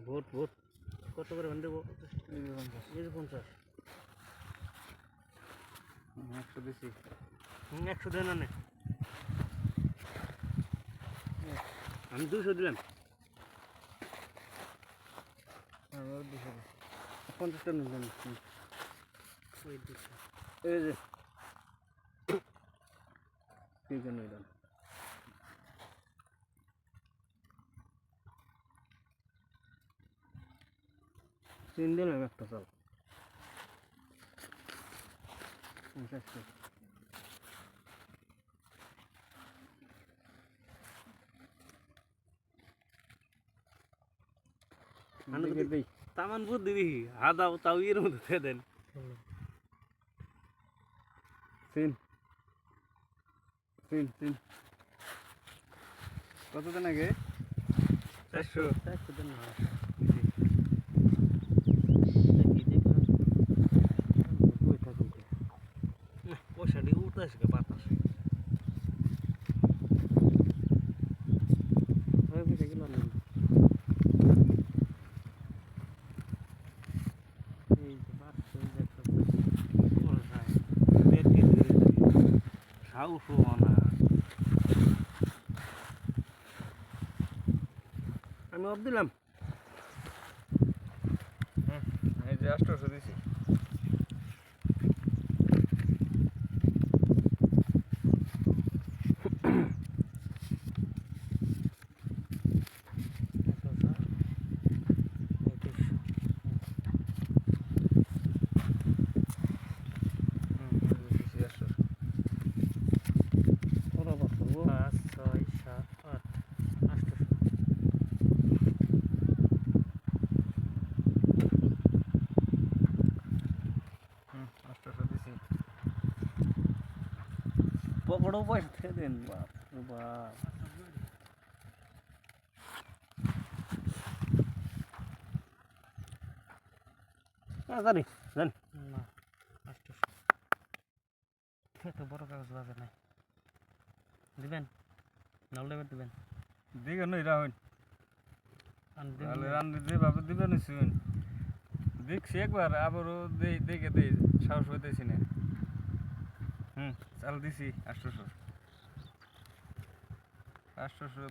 Vote vote কত করে ভান দেবো? 50 100 দিছি। 100 দেন না, আমি 200 দিলাম। 50 টাকা নিলাম। এই যে ঠিক আছে নিলাম। তিন দিলাম একটা চাল। 50 টাকা। তামান বুদ্ধি দিহি হাদাও তাও এর মধ্যে দেন। তিন তিন তিন কত দেন আগে? 400 দেন না। পয়সা দিয়ে উঠতে আসে বাতাস। আমি অফ দিলাম। এই যে 800 দিছি। পকড়ো পয়সা দেন বাপ বাপ। জানি জান না 800 এত বড় কাগজ বাজে নাই দিবেন নাল দেবেন দিবেন দিকে নই রাহুন আন তাহলে রান যেভাবে দিবেন শুন দেখছি একবার আবারও দেখে দেই সাহস হইতেছি না। চাল দিছি 800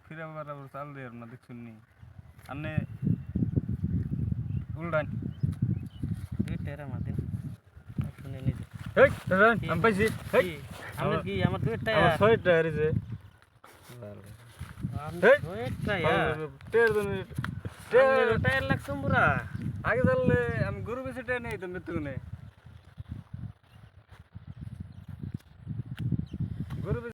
ফিরে আবার চাল দিয়ে না দেখছুন নি আনে উল্টান দুই টেরা মাদিন শুনে নিছে। হেই দাঁড়ান আমি পাইছি। হেই আমরা কি আমার দুই টাকা আমার 6 টাকা রে হেই দুই টাকা টের দিন টায়ার লাগছে পুরা আগে তাহলে আমি গরু বেচে টের নেই তো মৃত্যু নেই।